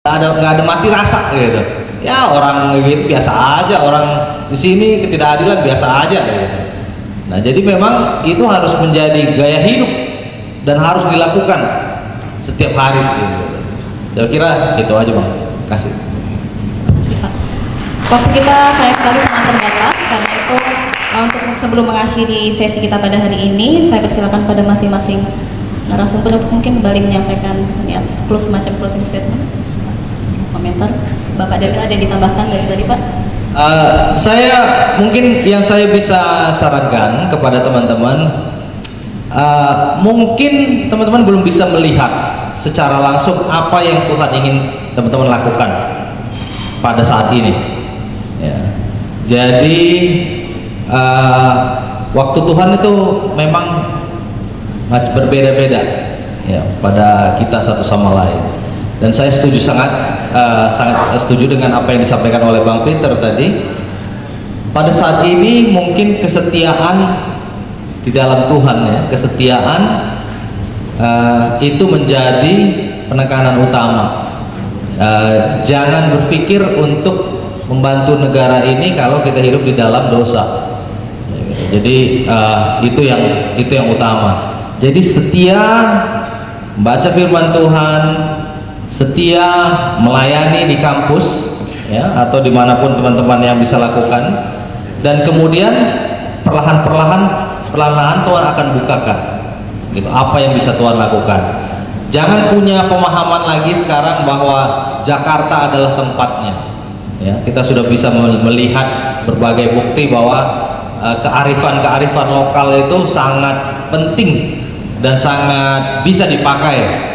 nggak ada mati rasa gitu. Ya orang gitu biasa aja, orang di sini ketidakadilan biasa aja gitu. Nah jadi memang itu harus menjadi gaya hidup dan harus dilakukan setiap hari gitu. Saya kira itu aja Bang. Kasih. Waktu kita sayang sekali sangat terbatas, karena itu untuk sebelum mengakhiri sesi kita pada hari ini, saya persilakan pada masing-masing narasumber untuk mungkin kembali menyampaikan semacam closing statement, komentar. Bapak Delil ada yang ditambahkan dari tadi Pak? Saya mungkin yang saya bisa sarankan kepada teman-teman, mungkin teman-teman belum bisa melihat secara langsung apa yang Tuhan ingin teman-teman lakukan pada saat ini. Ya. Jadi waktu Tuhan itu memang berbeda-beda ya pada kita satu sama lain. Dan saya setuju sangat setuju dengan apa yang disampaikan oleh Bang Peter tadi. Pada saat ini mungkin kesetiaan di dalam Tuhan ya, kesetiaan itu menjadi penekanan utama. Jangan berpikir untuk membantu negara ini kalau kita hidup di dalam dosa. Jadi itu yang utama. Jadi setia membaca firman Tuhan, setia melayani di kampus ya, atau dimanapun teman-teman yang bisa lakukan, dan kemudian perlahan-lahan Tuhan akan bukakan gitu apa yang bisa Tuhan lakukan. Jangan punya pemahaman lagi sekarang bahwa Jakarta adalah tempatnya ya. Kita sudah bisa melihat berbagai bukti bahwa kearifan lokal itu sangat penting dan sangat bisa dipakai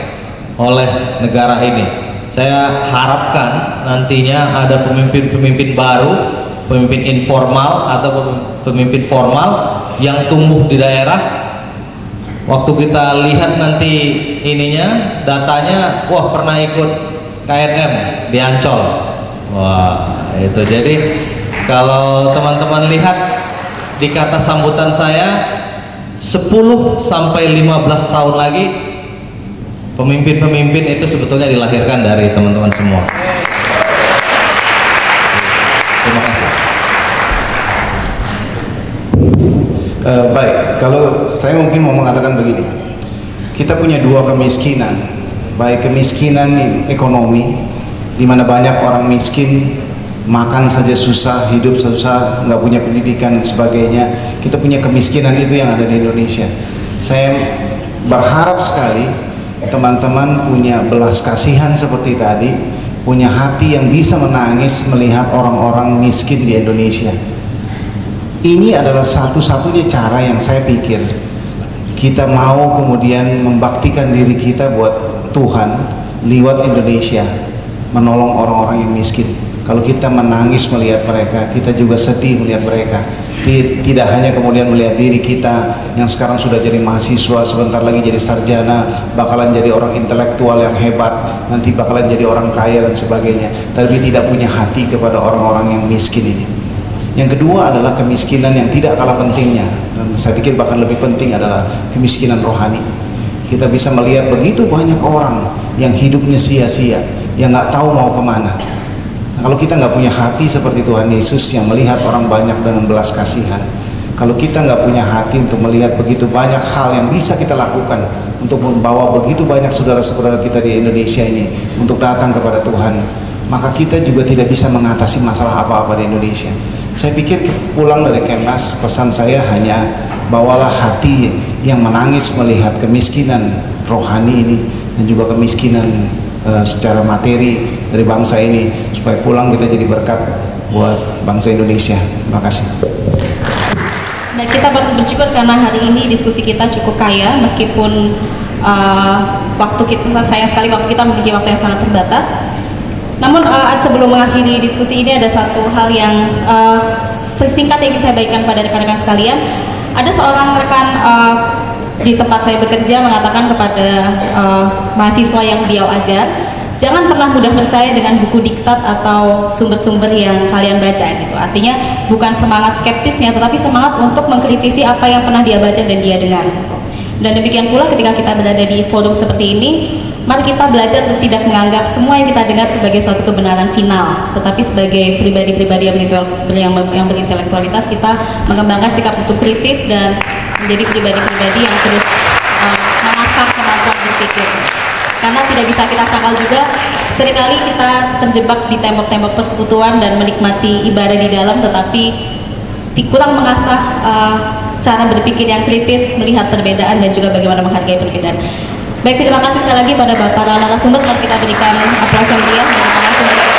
oleh negara ini. Saya harapkan nantinya ada pemimpin-pemimpin baru, pemimpin informal atau pemimpin formal yang tumbuh di daerah. Waktu kita lihat nanti ininya, datanya, wah pernah ikut KNM di Ancol. Wah, itu jadi kalau teman-teman lihat di kata sambutan saya 10 sampai 15 tahun lagi pemimpin-pemimpin itu sebetulnya dilahirkan dari teman-teman semua. Terima kasih. Baik, kalau saya mungkin mau mengatakan begini, kita punya dua kemiskinan, baik kemiskinan ekonomi, di mana banyak orang miskin, makan saja susah, hidup susah, nggak punya pendidikan dan sebagainya. Kita punya kemiskinan itu yang ada di Indonesia. Saya berharap sekali teman-teman punya belas kasihan seperti tadi, punya hati yang bisa menangis melihat orang-orang miskin di Indonesia. Ini adalah satu-satunya cara yang saya pikir kita mau kemudian membaktikan diri kita buat Tuhan lewat Indonesia, menolong orang-orang yang miskin. Kalau kita menangis melihat mereka, kita juga sedih melihat mereka. Tidak hanya kemudian melihat diri kita yang sekarang sudah jadi mahasiswa, sebentar lagi jadi sarjana, bakalan jadi orang intelektual yang hebat, nanti bakalan jadi orang kaya dan sebagainya, tapi tidak punya hati kepada orang-orang yang miskin ini. Yang kedua adalah kemiskinan yang tidak kalah pentingnya, dan saya pikir bahkan lebih penting adalah kemiskinan rohani. Kita bisa melihat begitu banyak orang yang hidupnya sia-sia, yang nggak tahu mau kemana. Kalau kita nggak punya hati seperti Tuhan Yesus yang melihat orang banyak dengan belas kasihan, kalau kita nggak punya hati untuk melihat begitu banyak hal yang bisa kita lakukan untuk membawa begitu banyak saudara-saudara kita di Indonesia ini untuk datang kepada Tuhan, maka kita juga tidak bisa mengatasi masalah apa-apa di Indonesia. Saya pikir pulang dari Kemnas, pesan saya hanya bawalah hati yang menangis melihat kemiskinan rohani ini dan juga kemiskinan secara materi dari bangsa ini, supaya pulang kita jadi berkat buat bangsa Indonesia. Terima kasih. Nah, kita patut bersyukur karena hari ini diskusi kita cukup kaya, meskipun waktu kita, sayang sekali waktu kita memiliki waktu yang sangat terbatas. Namun sebelum mengakhiri diskusi ini ada satu hal yang singkat yang ingin saya bagikan pada rekan-rekan sekalian. Ada seorang rekan di tempat saya bekerja mengatakan kepada mahasiswa yang beliau ajar, jangan pernah mudah percaya dengan buku diktat atau sumber-sumber yang kalian baca gitu. Artinya bukan semangat skeptisnya, tetapi semangat untuk mengkritisi apa yang pernah dia baca dan dia dengar gitu. Dan demikian pula ketika kita berada di forum seperti ini, Mari kita belajar untuk tidak menganggap semua yang kita dengar sebagai suatu kebenaran final, tetapi sebagai pribadi-pribadi yang berintelektualitas, kita mengembangkan sikap untuk kritis dan menjadi pribadi-pribadi yang terus mengasah kemampuan berpikir. Karena tidak bisa kita sangkal juga, seringkali kita terjebak di tembok-tembok persekutuan dan menikmati ibadah di dalam, tetapi kurang mengasah cara berpikir yang kritis, melihat perbedaan dan juga bagaimana menghargai perbedaan. Baik, terima kasih sekali lagi pada para narasumber. Mari kita berikan aplaus yang meriah dari narasumber.